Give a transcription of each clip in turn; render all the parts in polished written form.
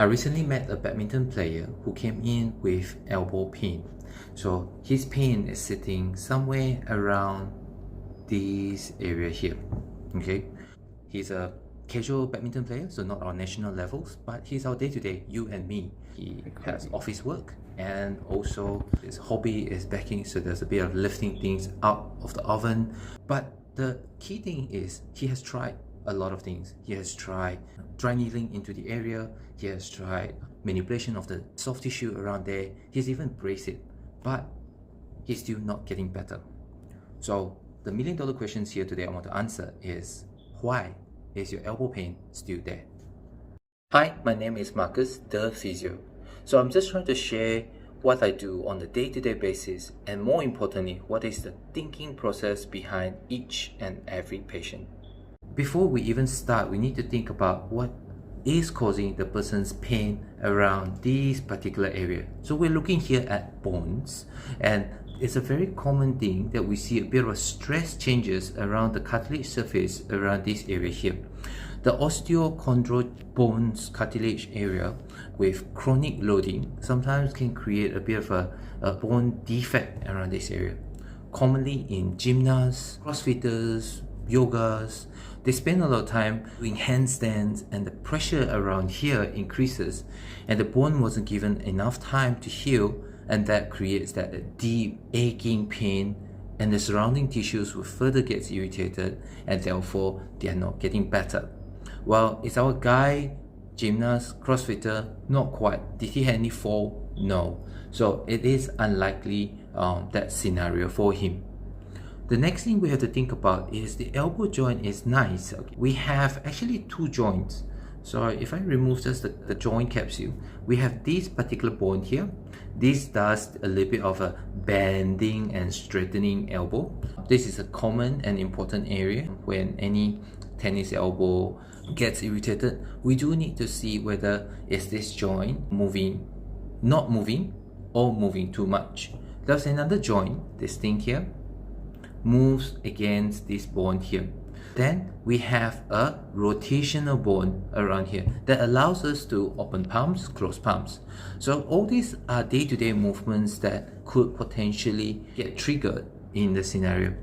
I recently met a badminton player who came in with elbow pain. So his pain is sitting somewhere around this area here. Okay, he's a casual badminton player, so not our national levels, but he's our day-to-day, you and me. He has office work, and also his hobby is baking, so there's a bit of lifting things out of the oven. But the key thing is he has tried a lot of things. He has tried dry needling into the area, he has tried manipulation of the soft tissue around there, he's even braced it, but he's still not getting better. So the million-dollar questions here today I want to answer is, why is your elbow pain still there? Hi, my name is Marcus The Physio. So I'm just trying to share what I do on a day-to-day basis, and more importantly, what is the thinking process behind each and every patient. Before we even start, we need to think about what is causing the person's pain around this particular area. So we're looking here at bones, and it's a very common thing that we see a bit of stress changes around the cartilage surface around this area here. The osteochondral bones cartilage area with chronic loading sometimes can create a bit of a bone defect around this area. Commonly in gymnasts, crossfitters, yogas, they spend a lot of time doing handstands, and the pressure around here increases, and the bone wasn't given enough time to heal, and that creates that deep aching pain, and the surrounding tissues will further get irritated, and therefore they are not getting better. Well, is our guy gymnast, crossfitter? Not quite. Did he have any fall? No. So it is unlikely that scenario for him. The next thing we have to think about is the elbow joint is nice. We have actually two joints. So if I remove just the joint capsule, we have this particular bone here. This does a little bit of a bending and straightening elbow. This is a common and important area when any tennis elbow gets irritated. We do need to see whether is this joint moving, not moving, or moving too much. There's another joint, this thing here, moves against this bone here. Then we have a rotational bone around here that allows us to open palms, close palms. So all these are day-to-day movements that could potentially get triggered in the scenario.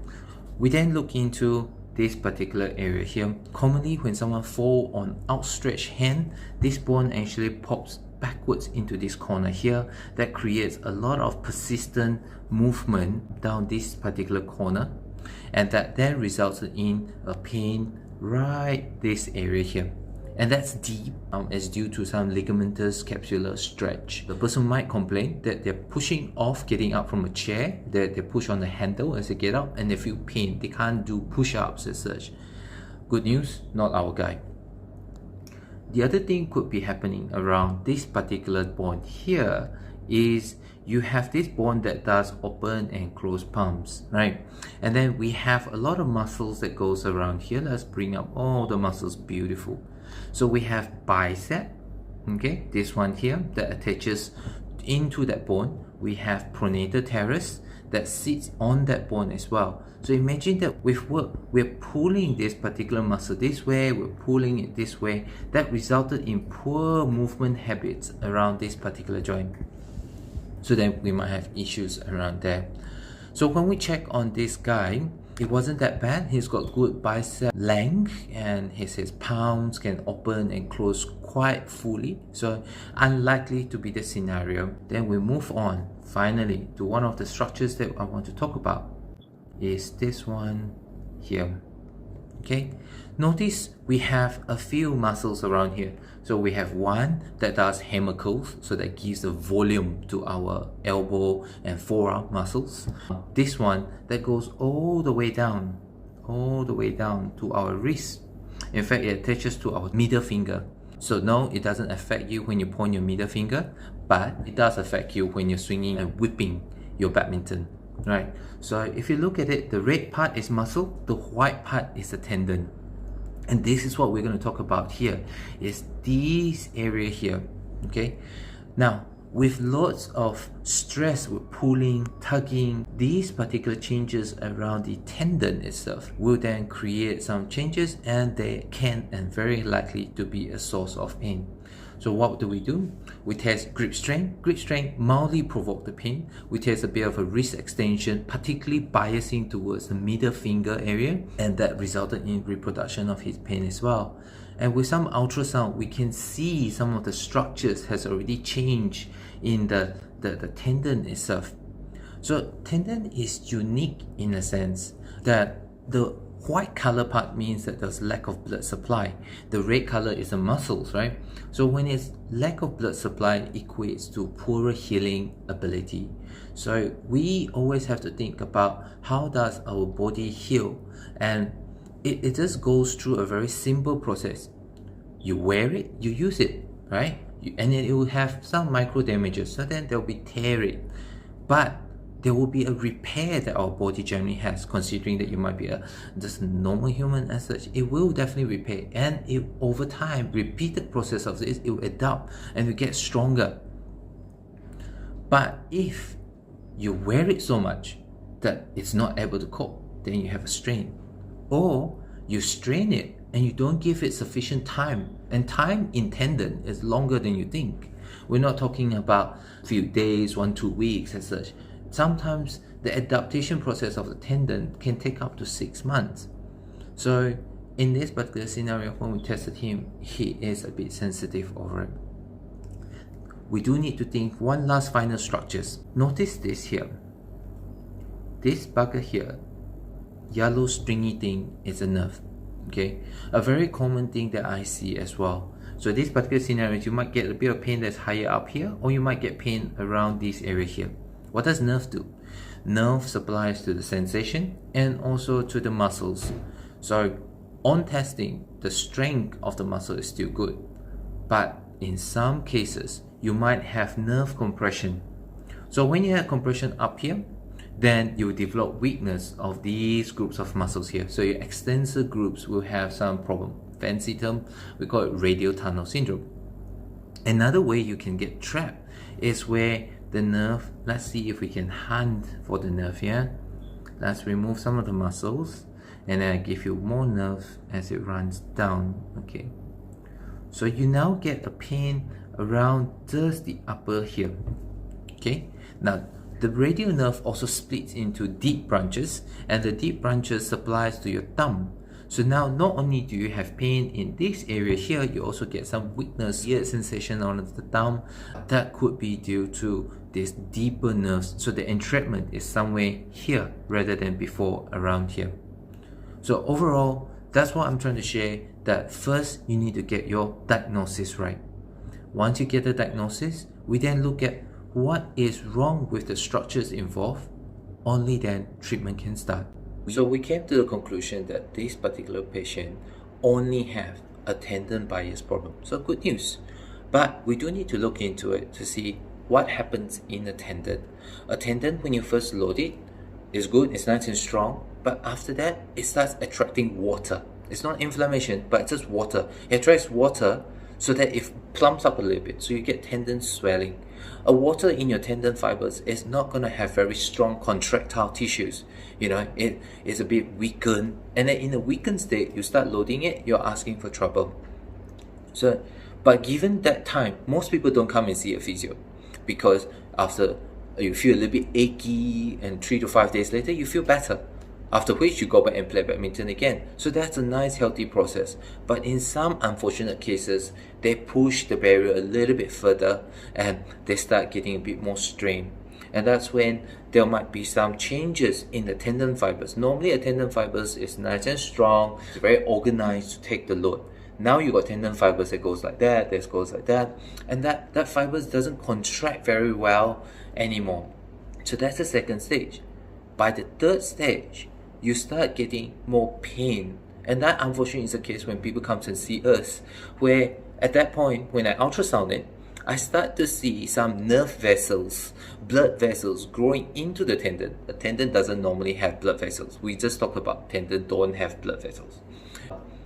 We then look into this particular area here. Commonly when someone falls on outstretched hand, this bone actually pops backwards into this corner here. That creates a lot of persistent movement down this particular corner, and that then results in a pain right this area here, and that's deep. It's due to some ligamentous capsular stretch. The person might complain that they're pushing off getting up from a chair, that they push on the handle as they get up and they feel pain. They can't do push-ups as such. Good news, not our guy. The other thing could be happening around this particular bone here is you have this bone that does open and close palms, right? And then we have a lot of muscles that goes around here. Let's bring up all the muscles, beautiful. So we have bicep, okay, this one here that attaches into that bone. We have pronator teres that sits on that bone as well. So imagine that with work, we're pulling this particular muscle this way, we're pulling it this way. That resulted in poor movement habits around this particular joint. So then we might have issues around there. So when we check on this guy, it wasn't that bad. He's got good bicep length, and his palms can open and close quite fully. So unlikely to be the scenario. Then we move on finally to one of the structures that I want to talk about, is this one here. Okay, notice we have a few muscles around here. So we have one that does hemicles, so that gives the volume to our elbow and forearm muscles. This one that goes all the way down to our wrist. In fact, it attaches to our middle finger. So no, it doesn't affect you when you point your middle finger, but it does affect you when you're swinging and whipping your badminton, right? So if you look at it, the red part is muscle, the white part is the tendon. And this is what we're going to talk about here, is this area here, okay? Now, with lots of stress with pulling, tugging, these particular changes around the tendon itself will then create some changes, and they can and very likely to be a source of pain. So So what do? We test grip strength. Grip strength mildly provoke the pain. We test a bit of a wrist extension, particularly biasing towards the middle finger area, and that resulted in reproduction of his pain as well. And with some ultrasound, we can see some of the structures has already changed in the tendon itself. So tendon is unique in a sense that the white color part means that there's lack of blood supply. The red color is the muscles, right? So when it's lack of blood supply equates to poorer healing ability. So we always have to think about how does our body heal, and it just goes through a very simple process. You wear it, you use it, right? And then it will have some micro damages, so then there will be tear it, but there will be a repair that our body generally has. Considering that you might be just a normal human as such, it will definitely repair, and it, over time, repeated process of this, it will adapt and will get stronger. But if you wear it so much that it's not able to cope, then you have a strain. Or you strain it and you don't give it sufficient time, and time in tendon is longer than you think. We're not talking about a few days, 1-2 weeks as such. Sometimes the adaptation process of the tendon can take up to 6 months. So in this particular scenario, when we tested him, he is a bit sensitive over it. We do need to think one last final structures. Notice this here. This bugger here, yellow stringy thing, is a nerve. Okay, a very common thing that I see as well. So this particular scenario, you might get a bit of pain that's higher up here, or you might get pain around this area here. What does nerve do? Nerve supplies to the sensation and also to the muscles. So on testing, the strength of the muscle is still good, but in some cases you might have nerve compression. So when you have compression up here, then you develop weakness of these groups of muscles here. So your extensor groups will have some problem. Fancy term, we call it radial tunnel syndrome. Another way you can get trapped is where the nerve, let's see if we can hunt for the nerve here. Let's remove some of the muscles, and then I give you more nerve as it runs down. Okay, so you now get a pain around just the upper here. Okay, now the radial nerve also splits into deep branches, and the deep branches supplies to your thumb. So now not only do you have pain in this area here, you also get some weakness, weird sensation on the thumb. That could be due to this deeper nerves. So the entrapment is somewhere here rather than before around here. So overall, that's what I'm trying to share, that first you need to get your diagnosis right. Once you get the diagnosis, we then look at what is wrong with the structures involved. Only then treatment can start. So we came to the conclusion that this particular patient only have a tendon bias problem. So good news. But we do need to look into it to see what happens in the tendon. A tendon, when you first load it, is good, it's nice and strong, but after that, it starts attracting water. It's not inflammation, but it's just water. It attracts water so that it plumps up a little bit, so you get tendon swelling. A water in your tendon fibers is not going to have very strong contractile tissues. You know, it is a bit weakened, and then in a weakened state, you start loading it, you're asking for trouble. So, but given that time, most people don't come and see a physio, because after you feel a little bit achy, and 3 to 5 days later, you feel better. After which you go back and play badminton again. So that's a nice healthy process. But in some unfortunate cases, they push the barrier a little bit further and they start getting a bit more strain. And that's when there might be some changes in the tendon fibers. Normally a tendon fibers is nice and strong, it's very organized to take the load. Now you got tendon fibers that goes like that goes like that, and that fibers doesn't contract very well anymore. So that's the second stage. By the third stage, you start getting more pain, and that unfortunately is the case when people come and see us, where at that point when I ultrasound it, I start to see some nerve vessels, blood vessels growing into the tendon. The tendon doesn't normally have blood vessels. We just talked about tendon don't have blood vessels.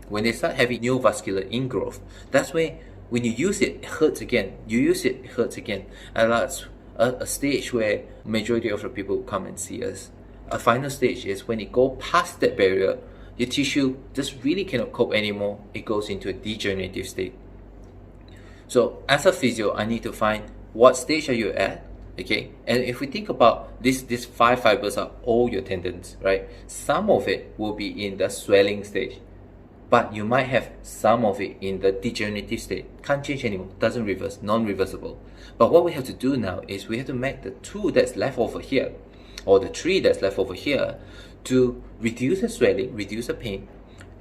When they start having neovascular ingrowth, that's where when you use it, it hurts again. You use it, it hurts again. And that's a stage where majority of the people come and see us. A final stage is when it goes past that barrier, your tissue just really cannot cope anymore. It goes into a degenerative state. So as a physio, I need to find what stage are you at, okay? And if we think about these 5 fibers are all your tendons, right? Some of it will be in the swelling stage, but you might have some of it in the degenerative state. Can't change anymore, doesn't reverse, non-reversible. But what we have to do now is we have to make the 2 that's left over here, or the 3 that's left over here, to reduce the swelling, reduce the pain,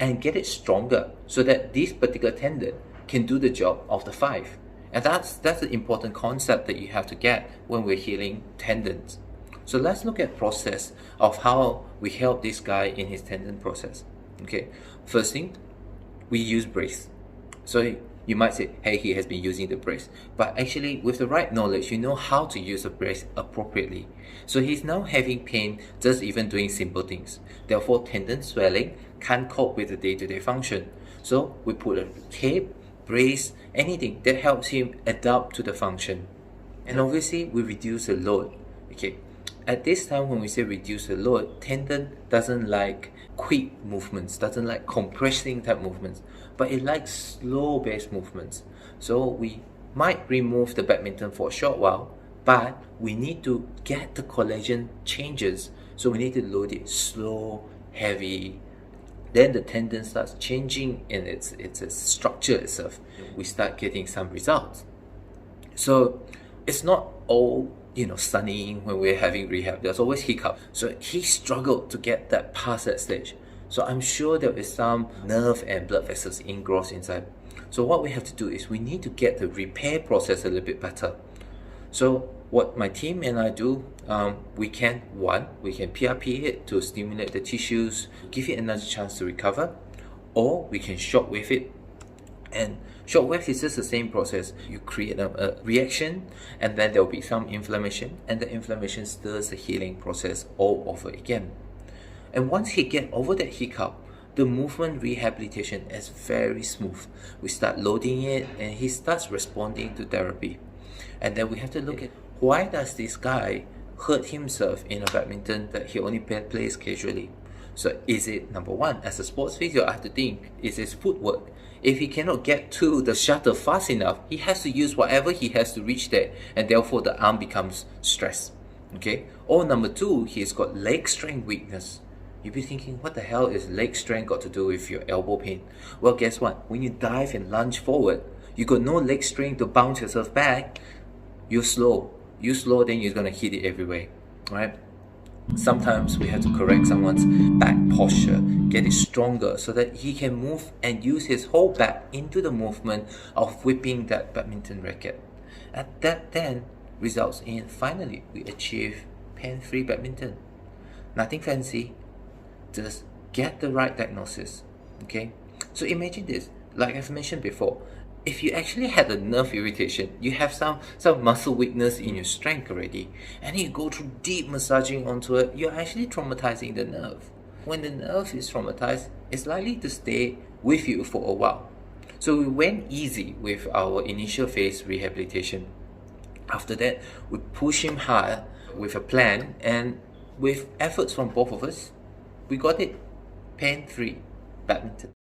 and get it stronger so that this particular tendon can do the job of the 5. And that's the important concept that you have to get when we're healing tendons. So let's look at process of how we help this guy in his tendon process. Okay, first thing, we use brace. So you might say, hey, he has been using the brace, but actually with the right knowledge, you know how to use a brace appropriately. So he's now having pain just even doing simple things. Therefore, tendon swelling can't cope with the day-to-day function. So we put a tape, brace, anything that helps him adapt to the function. And obviously, we reduce the load. Okay, at this time when we say reduce the load, tendon doesn't like quick movements, doesn't like compressing type movements, but it likes slow based movements. So we might remove the badminton for a short while, but we need to get the collagen changes. So we need to load it slow, heavy. Then the tendon starts changing in its structure itself. We start getting some results. So it's not all sunny when we're having rehab. There's always hiccup. So he struggled to get that past that stage. So I'm sure there is some nerve and blood vessels engrossed inside. So what we have to do is we need to get the repair process a little bit better. So what my team and I do, we can PRP it to stimulate the tissues, give it another chance to recover, or we can shockwave it. And shockwave is just the same process. You create a reaction, and then there will be some inflammation, and the inflammation stirs the healing process all over again. And once he get over that hiccup, the movement rehabilitation is very smooth. We start loading it, and he starts responding to therapy. And then we have to look at why does this guy hurt himself in a badminton that he only plays casually. So is it, number one, as a sports physio, I have to think, is his footwork? If he cannot get to the shuttle fast enough, he has to use whatever he has to reach there, and therefore the arm becomes stressed. Okay? Or number two, he's got leg strength weakness. You'll be thinking, what the hell is leg strength got to do with your elbow pain? Well, guess what? When you dive and lunge forward, you got no leg strength to bounce yourself back. You're slow. You slow, then you're gonna hit it everywhere, right? Sometimes we have to correct someone's back posture, get it stronger so that he can move and use his whole back into the movement of whipping that badminton racket. And that then results in, finally, we achieve pain-free badminton. Nothing fancy, just get the right diagnosis, okay? So imagine this, like I've mentioned before, if you actually had a nerve irritation, you have some muscle weakness in your strength already, and you go through deep massaging onto it, you're actually traumatizing the nerve. When the nerve is traumatized, it's likely to stay with you for a while. So we went easy with our initial phase rehabilitation. After that, we push him hard with a plan, and with efforts from both of us, we got it pain-free badminton.